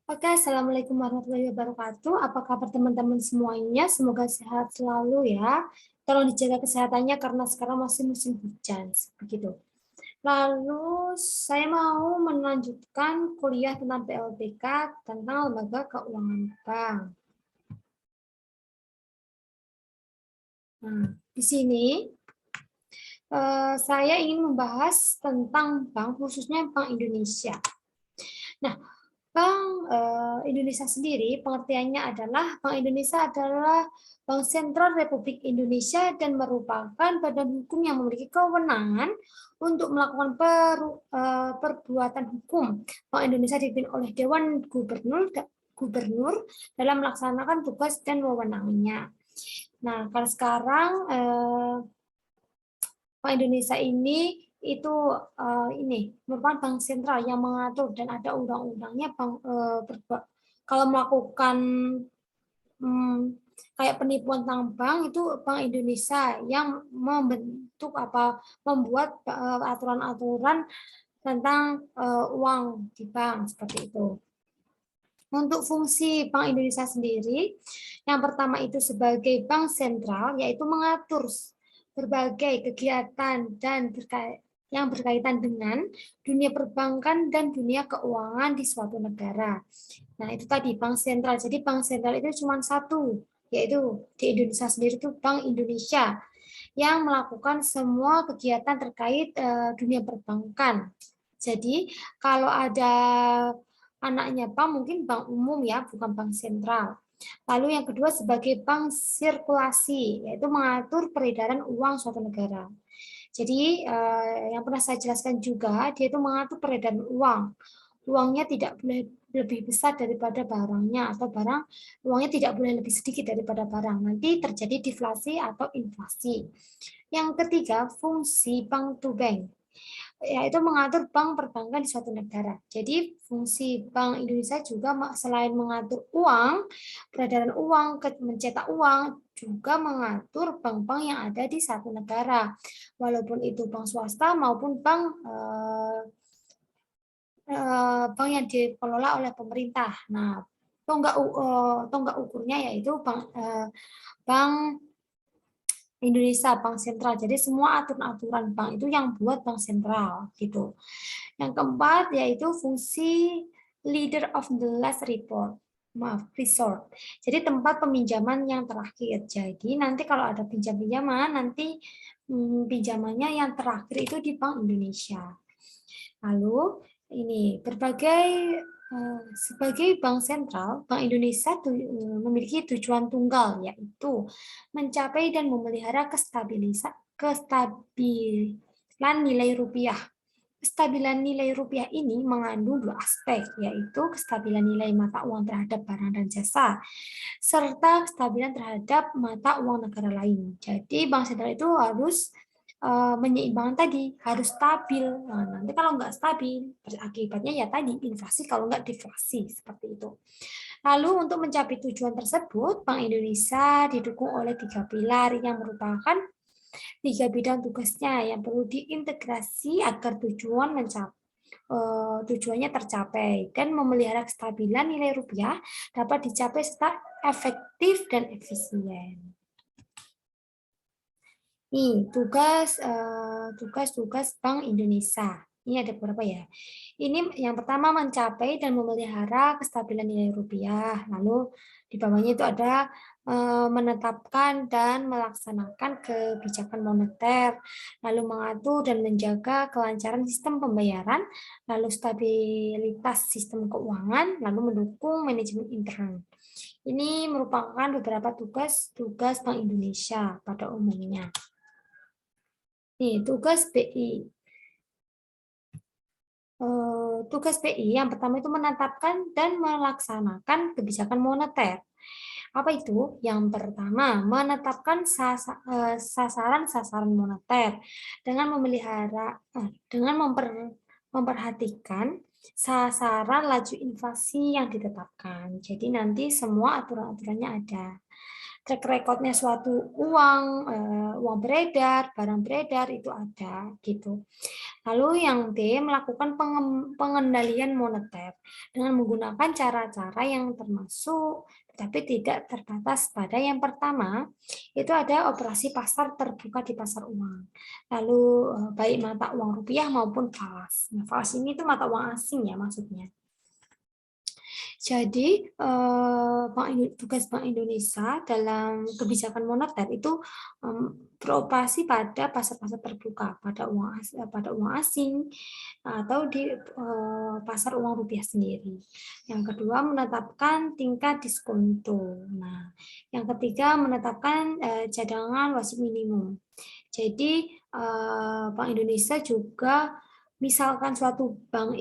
Oke, Assalamualaikum warahmatullahi wabarakatuh. Apa kabar teman-teman semuanya? Semoga sehat selalu ya. Tolong dijaga kesehatannya karena sekarang masih musim hujan. Begitu. Lalu saya mau melanjutkan kuliah tentang PLBK tentang lembaga keuangan bank. Nah, di sini saya ingin membahas tentang bank, khususnya Bank Indonesia. Nah, Bank Indonesia sendiri pengertiannya adalah Bank Indonesia adalah Bank Sentral Republik Indonesia dan merupakan badan hukum yang memiliki kewenangan untuk melakukan perbuatan hukum. Bank Indonesia dipimpin oleh Dewan Gubernur dalam melaksanakan tugas dan wewenangnya. Nah, kalau sekarang Bank Indonesia ini itu ini merupakan bank sentral yang mengatur dan ada undang-undangnya kalau melakukan kayak penipuan tentang bank itu Bank Indonesia yang membuat aturan-aturan tentang uang di bank seperti itu. Untuk fungsi Bank Indonesia sendiri, yang pertama itu sebagai bank sentral, yaitu mengatur berbagai kegiatan dan yang berkaitan dengan dunia perbankan dan dunia keuangan di suatu negara. Nah, itu tadi bank sentral. Jadi bank sentral itu cuma satu, yaitu di Indonesia sendiri itu Bank Indonesia yang melakukan semua kegiatan terkait dunia perbankan. Jadi, kalau ada anaknya bank, mungkin bank umum ya, bukan bank sentral. Lalu yang kedua sebagai bank sirkulasi, yaitu mengatur peredaran uang suatu negara. Jadi yang pernah saya jelaskan juga, dia itu mengatur peredaran uang. Uangnya tidak boleh lebih besar daripada barangnya, atau uangnya tidak boleh lebih sedikit daripada barang. Nanti terjadi deflasi atau inflasi. Yang ketiga, fungsi bank to bank, yaitu mengatur bank perbankan di suatu negara. Jadi fungsi Bank Indonesia juga selain mengatur uang, peredaran uang, mencetak uang, juga mengatur bank-bank yang ada di satu negara. Walaupun itu bank swasta maupun bank yang dikelola oleh pemerintah. Nah, tonggak ukurnya yaitu bank Indonesia, bank sentral. Jadi semua aturan-aturan bank itu yang buat bank sentral gitu. Yang keempat yaitu fungsi leader of the last report. Maaf, resort. Jadi tempat peminjaman yang terakhir. Jadi nanti kalau ada pinjaman nanti pinjamannya yang terakhir itu di Bank Indonesia. Lalu ini sebagai bank sentral, Bank Indonesia memiliki tujuan tunggal, yaitu mencapai dan memelihara kestabilan nilai rupiah. Kestabilan nilai rupiah ini mengandung dua aspek, yaitu kestabilan nilai mata uang terhadap barang dan jasa, serta kestabilan terhadap mata uang negara lain. Jadi bank sentral itu harus menyeimbangkan tadi, harus stabil. Nah, nanti kalau nggak stabil, akibatnya ya tadi inflasi kalau nggak deflasi, seperti itu. Lalu untuk mencapai tujuan tersebut, Bank Indonesia didukung oleh 3 pilar yang merupakan 3 bidang tugasnya yang perlu diintegrasi agar tujuannya tercapai dan memelihara kestabilan nilai rupiah dapat dicapai secara efektif dan efisien. Nih, tugas-tugas Bank Indonesia. Ini ada beberapa ya. Ini yang pertama mencapai dan memelihara kestabilan nilai rupiah. Lalu di bawahnya itu ada menetapkan dan melaksanakan kebijakan moneter, lalu mengatur dan menjaga kelancaran sistem pembayaran, lalu stabilitas sistem keuangan, lalu mendukung manajemen intern. Ini merupakan beberapa tugas Bank Indonesia pada umumnya. Nih, tugas BI. Tugas BI yang pertama itu menetapkan dan melaksanakan kebijakan moneter. Apa itu? Yang pertama, menetapkan sasaran-sasaran moneter dengan memperhatikan sasaran laju inflasi yang ditetapkan. Jadi nanti semua aturan-aturannya ada. Track recordnya suatu uang beredar, barang beredar itu ada gitu. Lalu yang D, melakukan pengendalian moneter dengan menggunakan cara-cara yang termasuk tapi tidak terbatas pada yang pertama, itu ada operasi pasar terbuka di pasar uang. Lalu baik mata uang rupiah maupun falas. Nah, falas ini itu mata uang asing ya maksudnya. Jadi tugas Bank Indonesia dalam kebijakan moneter itu beroperasi pada pasar-pasar terbuka, pada uang asing atau di pasar uang rupiah sendiri. Yang kedua menetapkan tingkat diskonto. Nah, yang ketiga menetapkan cadangan wajib minimum. Jadi Bank Indonesia juga misalkan suatu bank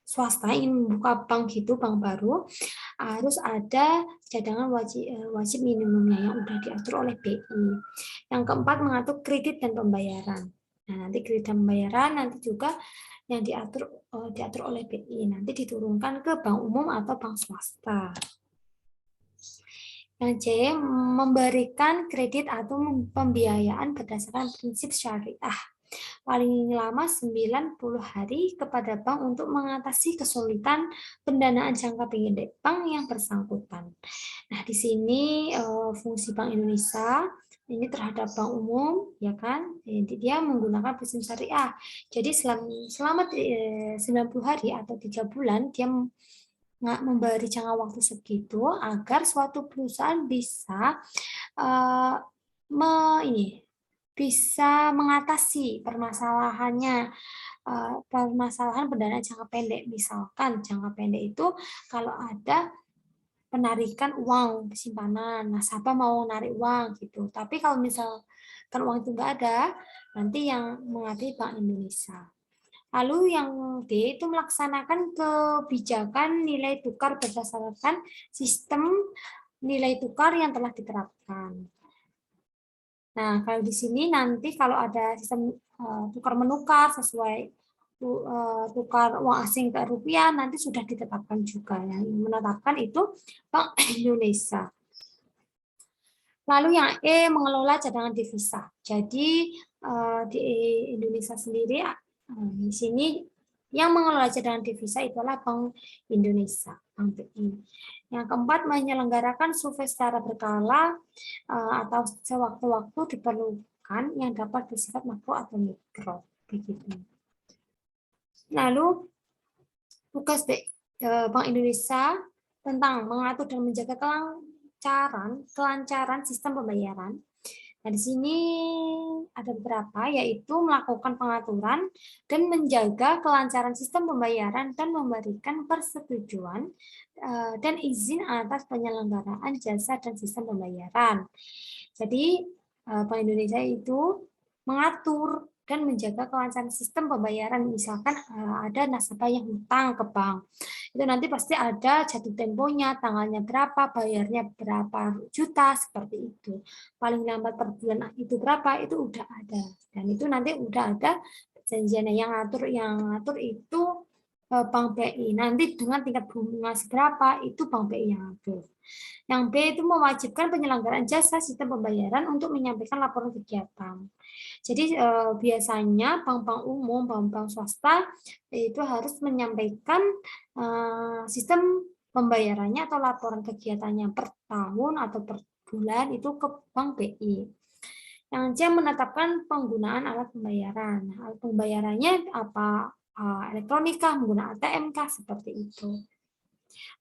swasta ingin membuka bank gitu, bank baru, harus ada cadangan wajib minimumnya yang sudah diatur oleh BI. Yang keempat mengatur kredit dan pembayaran. Nah, nanti kredit dan pembayaran nanti juga yang diatur oleh BI nanti diturunkan ke bank umum atau bank swasta. Yang C, memberikan kredit atau pembiayaan berdasarkan prinsip syariah paling lama 90 hari kepada bank untuk mengatasi kesulitan pendanaan jangka pendek bank yang bersangkutan. Nah, di sini fungsi Bank Indonesia ini terhadap bank umum, ya kan? Jadi dia menggunakan prinsip syariah. Jadi selama 90 hari atau 3 bulan dia memberi jangka waktu segitu agar suatu perusahaan bisa bisa mengatasi permasalahannya, permasalahan pendanaan jangka pendek. Misalkan jangka pendek itu kalau ada penarikan uang simpanan, nasabah mau narik uang gitu. Tapi kalau misalkan uang itu nggak ada, nanti yang mengadili Bank Indonesia. Lalu yang D itu melaksanakan kebijakan nilai tukar berdasarkan sistem nilai tukar yang telah diterapkan. Nah, kalau di sini nanti kalau ada sistem tukar menukar sesuai tukar uang asing ke rupiah nanti sudah ditetapkan juga. Yang menetapkan itu Bank Indonesia. Lalu yang E mengelola cadangan devisa. Jadi di Indonesia sendiri di sini yang mengelola cadangan devisa itulah Bank Indonesia, Bank BI. Yang keempat menyelenggarakan survei secara berkala atau sewaktu-waktu diperlukan yang dapat bersifat makro atau mikro, begitu. Lalu tugas Bank Indonesia tentang mengatur dan menjaga kelancaran sistem pembayaran. Nah, di sini ada beberapa, yaitu melakukan pengaturan dan menjaga kelancaran sistem pembayaran dan memberikan persetujuan dan izin atas penyelenggaraan jasa dan sistem pembayaran. Jadi, Bank Indonesia itu mengatur dan menjaga kelancaran sistem pembayaran. Misalkan ada nasabah yang hutang ke bank, itu nanti pasti ada jatuh temponya, tanggalnya berapa, bayarnya berapa juta, seperti itu. Paling lambat per bulan itu berapa, itu udah ada. Dan itu nanti udah ada perjanjiannya. Yang ngatur itu Bank BI. Nanti dengan tingkat bunga seberapa, itu Bank BI yang ngatur. Yang B itu mewajibkan penyelenggaraan jasa sistem pembayaran untuk menyampaikan laporan kegiatan. Jadi biasanya bank-bank umum, bank-bank swasta itu harus menyampaikan sistem pembayarannya atau laporan kegiatannya per tahun atau per bulan itu ke Bank BI. Yang C menetapkan penggunaan alat pembayaran. Nah, alat pembayarannya apa? Elektronika, menggunakan ATM kah, seperti itu.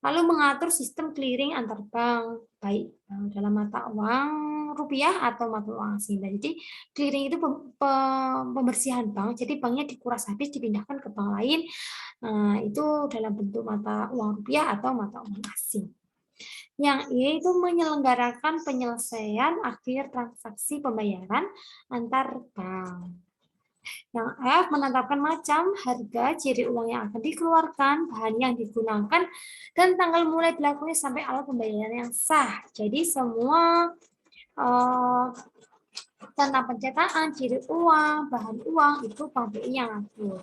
Lalu mengatur sistem clearing antar bank, baik dalam mata uang rupiah atau mata uang asing. Jadi clearing itu pembersihan bank, jadi banknya dikuras habis dipindahkan ke bank lain, itu dalam bentuk mata uang rupiah atau mata uang asing. Yang E itu menyelenggarakan penyelesaian akhir transaksi pembayaran antar bank. Yang F menetapkan macam, harga, ciri uang yang akan dikeluarkan, bahan yang digunakan, dan tanggal mulai berlakunya sampai alat pembayaran yang sah. Jadi semua tentang pencetakan, ciri uang, bahan uang itu Bank BI yang atur.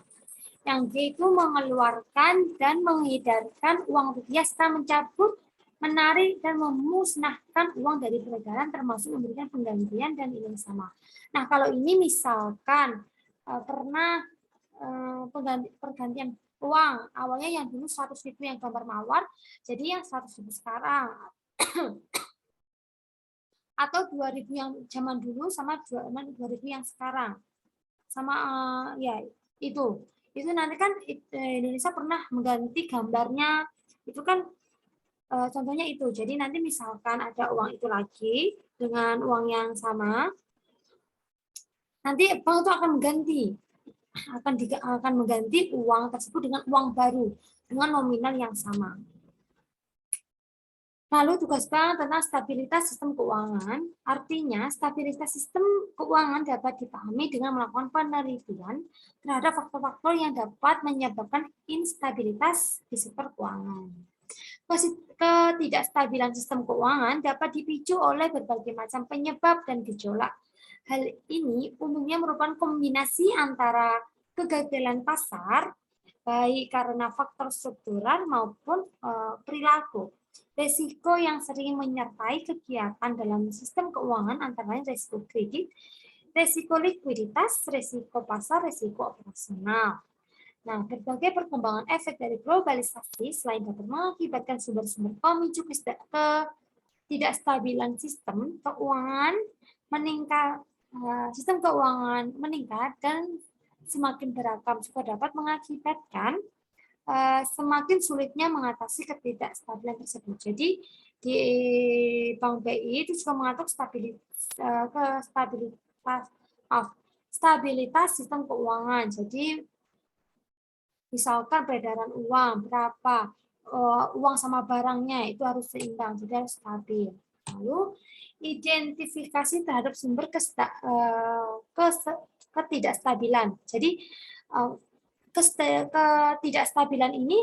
Yang G itu mengeluarkan dan mengedarkan uang rupiah serta mencabut, menarik, dan memusnahkan uang dari peredaran termasuk memberikan penggantian dan nilai sama. Nah, kalau ini misalkan pernah pergantian uang. Awalnya yang dulu 100.000 yang gambar mawar, jadi yang 100.000 sekarang. Atau 2.000 yang zaman dulu sama 2.000 yang sekarang. Sama ya itu. Itu nanti kan Indonesia pernah mengganti gambarnya. Itu kan contohnya itu. Jadi nanti misalkan ada uang itu lagi dengan uang yang sama, nanti bank itu akan mengganti uang tersebut dengan uang baru dengan nominal yang sama. Lalu tugas bank tentang stabilitas sistem keuangan, artinya stabilitas sistem keuangan dapat dipahami dengan melakukan penelitian terhadap faktor-faktor yang dapat menyebabkan instabilitas di sektor keuangan. Ketidakstabilan sistem keuangan dapat dipicu oleh berbagai macam penyebab dan gejolak. Hal ini umumnya merupakan kombinasi antara kegagalan pasar, baik karena faktor struktural maupun perilaku. Risiko yang sering menyertai kegiatan dalam sistem keuangan antara lain risiko kredit, risiko likuiditas, risiko pasar, risiko operasional. Nah, berbagai perkembangan efek dari globalisasi selain dapat mengakibatkan sumber-sumber pemicu ketidakstabilan sistem keuangan meningkat dan semakin beragam juga dapat mengakibatkan semakin sulitnya mengatasi ketidakstabilan tersebut. Jadi di Bank BI itu juga mengatur stabilitas sistem keuangan. Jadi misalkan peredaran uang berapa, uang sama barangnya itu harus seimbang, jadi harus stabil. Lalu identifikasi terhadap sumber ketidakstabilan. Jadi ketidakstabilan ini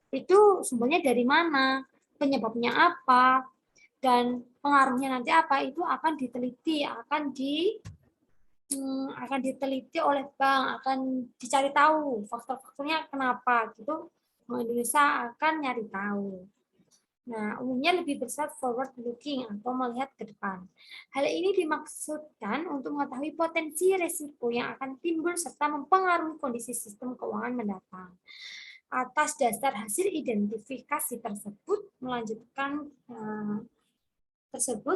itu sumbernya dari mana, penyebabnya apa, dan pengaruhnya nanti apa, itu akan diteliti, akan diteliti oleh bank, akan dicari tahu faktor-faktornya kenapa gitu. Bank Indonesia akan nyari tahu. Nah, umumnya lebih bersifat forward looking atau melihat ke depan. Hal ini dimaksudkan untuk mengetahui potensi risiko yang akan timbul serta mempengaruhi kondisi sistem keuangan mendatang. Atas dasar hasil identifikasi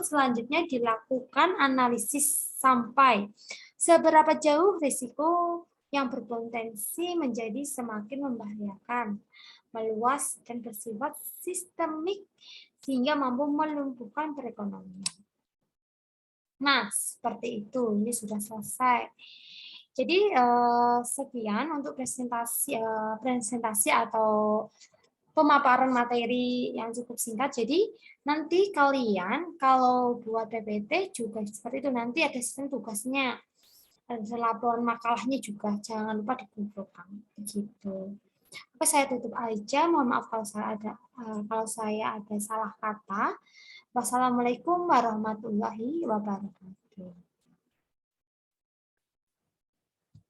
selanjutnya dilakukan analisis sampai seberapa jauh risiko yang berpotensi menjadi semakin membahayakan, meluas dan bersifat sistemik sehingga mampu melumpuhkan perekonomian. Nah, seperti itu. Ini sudah selesai. Jadi sekian untuk presentasi atau pemaparan materi yang cukup singkat. Jadi nanti kalian kalau buat PPT juga seperti itu, nanti ada sistem tugasnya, ada laporan makalahnya juga, jangan lupa dikumpulkan begitu. Oke, saya tutup aja. Mohon maaf kalau saya ada salah kata. Wassalamualaikum warahmatullahi wabarakatuh.